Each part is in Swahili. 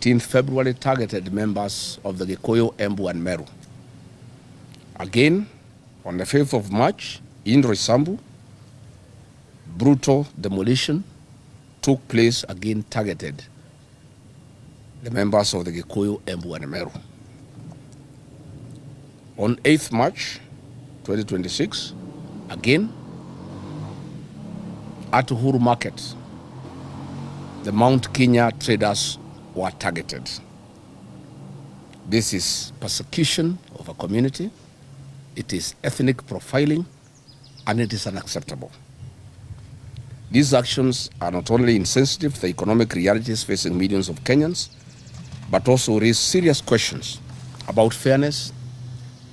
18th February targeted members of the Kikuyu, Embu and Meru. Again, on the 5th of March, in Roysambu, brutal demolition took place, again targeted the members of the Kikuyu, Embu and Meru. On 8th March 2026, again, at Uhuru Market, the Mount Kenya traders were targeted. This is persecution of a community, it is ethnic profiling, and it is unacceptable. These actions are not only insensitive to the economic realities facing millions of Kenyans, but also raise serious questions about fairness,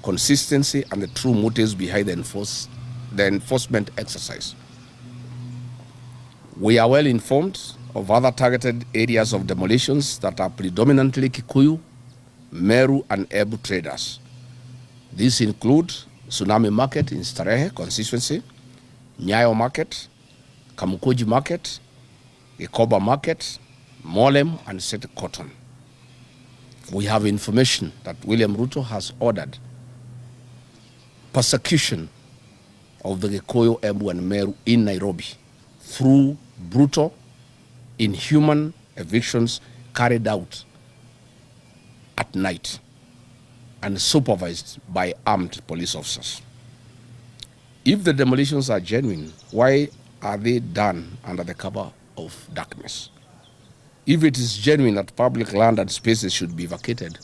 consistency, and the true motives behind the enforcement exercise. We are well informed of other targeted areas of demolitions that are predominantly Kikuyu, Meru, and Embu traders. These include Tsunami Market in Starehe constituency, Nyayo Market, Kamukuji Market, Ikoba Market, Molem, and Set Cotton. We have information that William Ruto has ordered persecution of the Kikuyu, Embu, and Meru in Nairobi through brutal, inhuman evictions carried out at night and supervised by armed police officers. If the demolitions are genuine, why are they done under the cover of darkness? If it is genuine that public land and spaces should be vacated,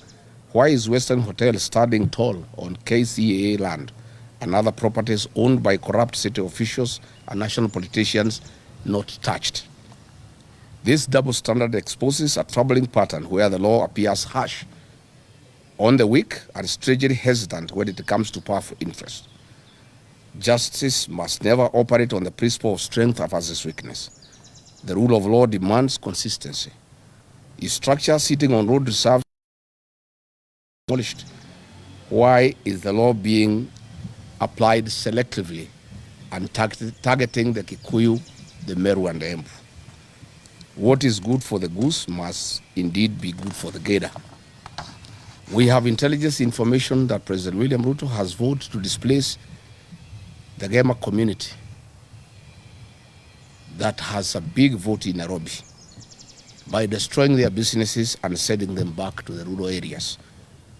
why is Western Hotel standing tall on KCAA land and other properties owned by corrupt city officials and national politicians not touched? This double standard exposes a troubling pattern where the law appears harsh on the weak and strangely hesitant when it comes to powerful interest. Justice must never operate on the principle of strength versus weakness. The rule of law demands consistency. Is structure sitting on road reserves demolished? Why is the law being applied selectively and targeting the Kikuyu, the Meru, and the Embu? What is good for the goose must indeed be good for the gator. We have intelligence information that President William Ruto has vowed to displace the Gema community that has a big vote in Nairobi by destroying their businesses and sending them back to the rural areas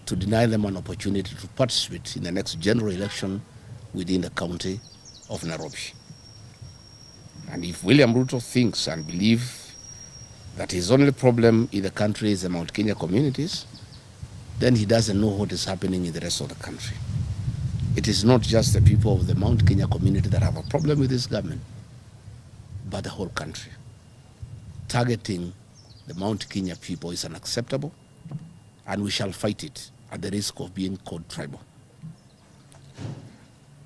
to deny them an opportunity to participate in the next general election within the county of Nairobi. And if William Ruto thinks and believes that his only problem in the country is the Mount Kenya communities, then he doesn't know what is happening in the rest of the country. It is not just the people of the Mount Kenya community that have a problem with this government, but the whole country. Targeting the Mount Kenya people is unacceptable, and we shall fight it at the risk of being called tribal.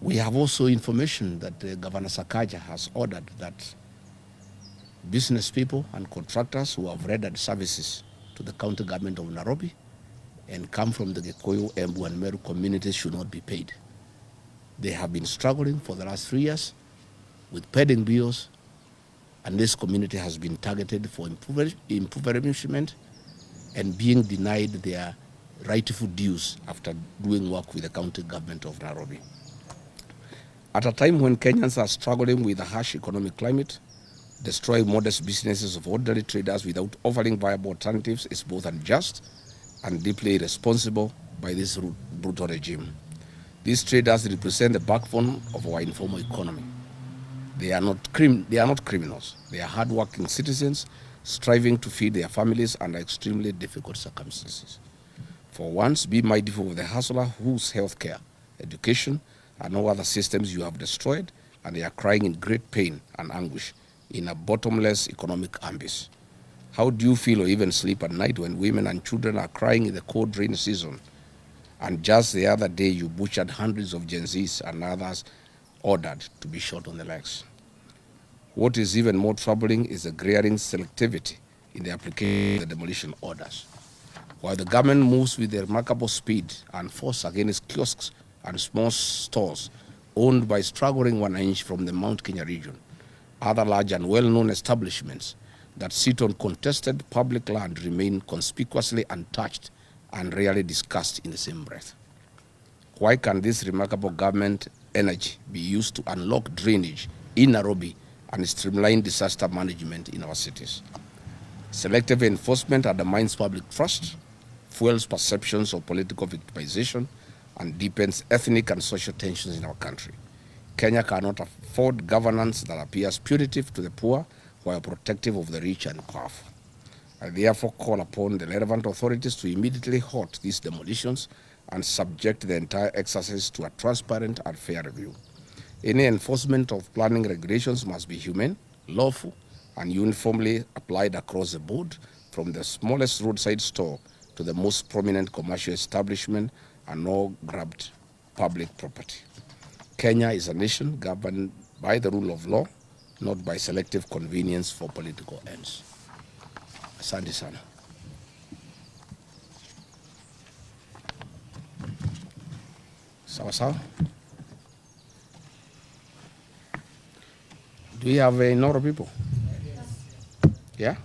We have also information that Governor Sakaja has ordered that business people and contractors who have rendered services to the county government of Nairobi and come from the Kikuyu, Embu, and Meru communities should not be paid. They have been struggling for the last 3 years with pending bills, and this community has been targeted for impoverishment and being denied their rightful dues after doing work with the county government of Nairobi. At a time when Kenyans are struggling with a harsh economic climate, destroying modest businesses of ordinary traders without offering viable alternatives is both unjust and deeply irresponsible by this brutal regime. These traders represent the backbone of our informal economy. They are not criminals. They are hardworking citizens striving to feed their families under extremely difficult circumstances. For once, be mindful of the hustler whose healthcare, education, and all other systems you have destroyed, and they are crying in great pain and anguish in a bottomless economic abyss. How do you feel or even sleep at night when women and children are crying in the cold rainy season? And just the other day, you butchered hundreds of Gen Zs and others ordered to be shot on the legs. What is even more troubling is the glaring selectivity in the application of the demolition orders. While the government moves with remarkable speed and force against kiosks and small stores owned by struggling 1 inch from the Mount Kenya region, other large and well-known establishments that sit on contested public land remain conspicuously untouched and rarely discussed in the same breath? Why can this remarkable government energy be used to unlock drainage in Nairobi and streamline disaster management in our cities? Selective enforcement undermines public trust, fuels perceptions of political victimization, and deepens ethnic and social tensions in our country. Kenya cannot afford governance that appears punitive to the poor while protective of the rich and powerful. I therefore call upon the relevant authorities to immediately halt these demolitions and subject the entire exercise to a transparent and fair review. Any enforcement of planning regulations must be humane, lawful, and uniformly applied across the board, from the smallest roadside store to the most prominent commercial establishment, and all grabbed public property. Kenya is a nation governed by the rule of law, not by selective convenience for political ends. Asante sana. Sawa sawa. Do we have a lot of people? Yeah?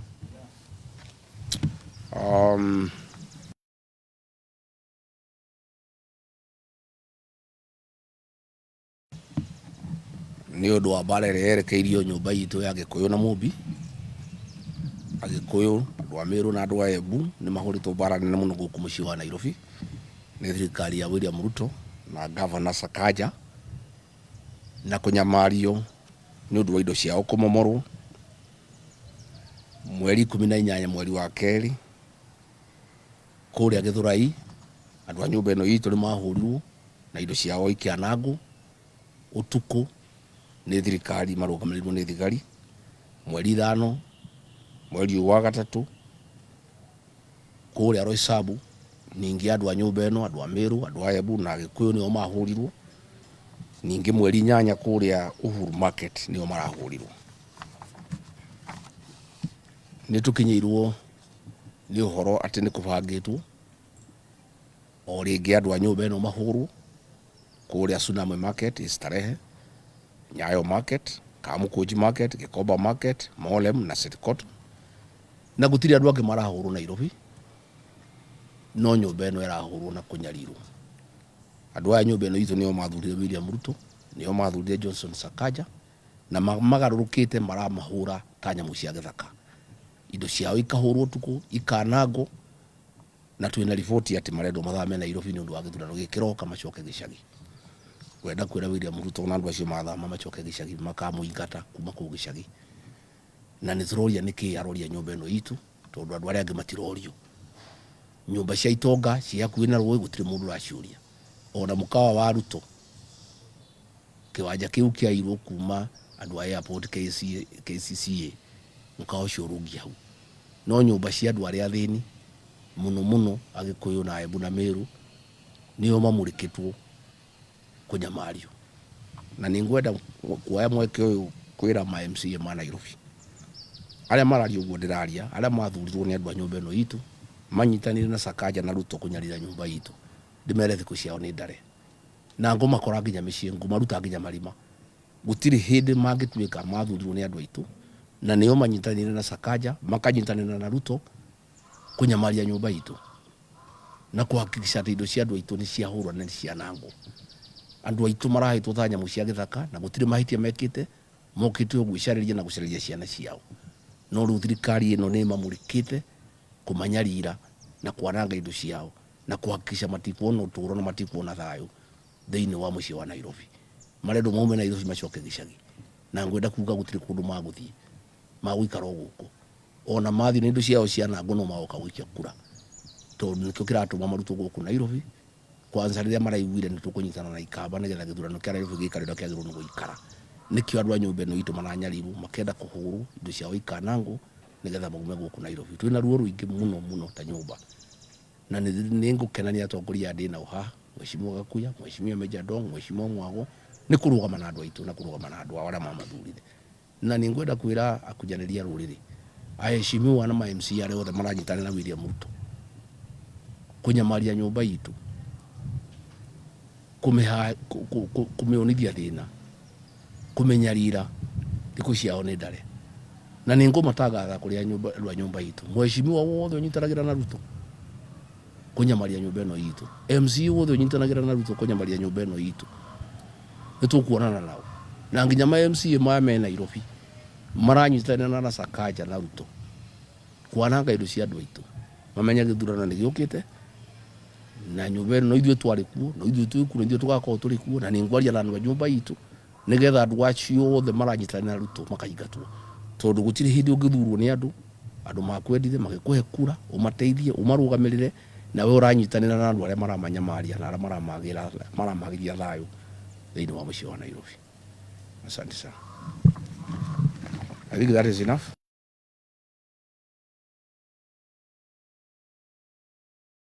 Ni undu wa bara ĩrĩa yerekeirio nyũmba itũ ya Gikuyu na Mũmbi. Agikuyu, andũ a Meru na andũ a Embu nĩ mahũrĩtwo bara nene mũno gũkũ mũciĩ wa Nairobi nĩ thirikari ya William Ruto na Governor Sakaja, na kũnyamario nĩ ũndũ wa indo ciao kũmomorwo mweri 18 mweri wa kerĩ kũrĩa Gĩthũrai. Andũ a nyũmba ĩno itũ nĩ mahũrirwo na indo ciao ikĩanangwo ũtukũ nĩ thirikari marũgamĩrĩirwo nĩ thigari mweri 5 mweri wa gatatũ kũrĩa Roysambu. Ningĩ andũ a nyũmba ĩno, andũ a Meru, andũ a Embu na Gĩkũyũ nĩo mahũrirwo. Ningĩ mweri 8 kũrĩa Uhuru Market nĩo marahũrirwo. Nĩ tũkinyĩirwo nĩ ũhoro atĩ nĩ kũbangĩtwo o rĩngĩ andũ a nyũmba ĩno mahũrwo kũrĩa Tsunami Market, Starehe, Nyayo Market, Kamukunji Market, Gĩkomba Market, Molem na City Court. Na gũtirĩ andũ angĩ marahũrwo Nairobi, no nyũmba ĩno ĩrahũrwo na kũnyarirwo. Andũ a nyũmba ĩno itũ nĩo mathurire William Ruto, nĩo mathurire Johnson Sakaja, na magarũrũkĩte maramahũra ta nyamũ cia gĩthaka. Indo ciao ikahũrwo tuku, ikanangwo, na twĩna riboti atĩ marendwo mathame Nairobi nĩ ũndũ wa gĩthurano gĩkĩroka macoke gĩcagi. Kwenda kwĩra William Ruto na andũ acio mathama macoke gĩcagi makamũingata kuma kũu gĩcagi. Na nĩ tũroria nĩkĩ aroria nyũmba ĩno itũ, tondũ andũ arĩa angĩ matirorio. Nyũmba cia itonga cia hakuhĩ na rũĩ gũtirĩ mũndũ ũraciũria. Ona mũkawa wa Ruto kĩwanja kĩu kĩairwo kuma andũ a airport KCCA mũkawa ũcio ũrũngia hau. No nyũmba cia andũ arĩa athĩni mũno mũno Agĩkũyũ na Embu na Meru nĩo mamũrĩkĩtwo kũnyamario. Na nĩ ngwenda kuoya mweke ũyũ kwĩra ma MCA ma Nairobi arĩa mararia ũguo ndĩraria, arĩa mathurirwo nĩ andũ a nyũmba ĩno itũ manyitanire na Sakaja na Ruto kũnyarira nyũmba itũ, ndĩmere thikũ ciao nĩ ndare na ngũmakora nginya mĩciĩ, ngũmaruta nginya marima. Gũtirĩ hĩndĩ mangĩtuĩka mathurirwo nĩ andũ aitũ na nĩo manyitanire na Sakaja makanyitanĩra na Ruto kũnyamaria nyũmba itũ na kuhakikisha atĩ indo cia andũ aitũ nĩ ciahũrwo na nĩ cianangwo. Andũ aitũ marahetwo ta nyamũ cia gĩthaka na gũtirĩ mahĩtia mekĩte, mokĩte ũguo icarĩria na gũcarĩria ciana ciao. No rĩu thirikari ĩno nĩ mamũrĩkĩte kũmanyarira na kwananga indo ciao na kuhakikisha matikuona ũtũũro na matikuona thayũ thĩinĩ wa mũciĩ wa Nairobi. Marendwo maume Nairobi macoke gĩcagi, na ngwenda kuga gũtirĩ kũndũ magũthiĩ, magũikara gũkũ. Ona mathiĩ na indo ciao cianangwo no magoka gũikia kura, tondũ nĩkĩo kĩratũma marutwo gũkũ Nairobi. Kwanza rĩrĩa maraiguire nĩ tũkũnyitana na ikamba nĩgetha gĩthurano kĩa Nairobi gĩikare ũrĩa kĩagĩrĩirwo nĩ gũikara. Nĩkĩo andũ a nyũmba ĩno itũ maranyarirwo makenda kũhũrwo, indo ciao ikanangwo nĩgetha maume gũkũ Nairobi. Twĩna ruo rũingĩ mũno mũno ta nyũmba, na nĩ ngũkenania atongoria ndĩ nao haha, Mheshimiwa Gakuya, Mheshimiwa Meja Dong, Mheshimiwa Mwago, nĩ kũrũgama na andũ aitũ na kũrũgama na andũ arĩa mamathurire. Na nĩ ngwenda kwĩra akunyanĩria rũrĩrĩ, aheshimiwa na ma MCA arĩa othe maranyitanĩra na William Ruto kũnyamaria nyũmba itũ, kũmĩonithia thĩna, kũmenyarira, thikũ ciao nĩ ndare. na ningo matagaga kuria nyumba itu mheshimiwa wothe unyitanagira na Ruto kunyamaria nyumba ino itu MC wothe unyitanagira na Ruto kunyamaria nyumba ino itu nitukuonana nao na nginya ma MC ma me Nairobi maranyitana na Sakaja na Ruto kwananga indo cia andu aitu mamenya githurana ni giukite na nyumba ino ithuĩ twari kuo na ithuĩ twi kuo ithuĩ tugakorwo turi kuo na ningwaria na andu a nyumba itu nigetha andu acio othe maranyitana na Ruto makaingatwo tondu gutiri hindi ungithurwo ni andu makwendithe magikuhe kura umateithie umarugamirire na we uranyitanira na andu aria maramanyamaria na aria maramagiria thayo thiini wa mucii wa Nairobi. Asante sana. I think that is enough.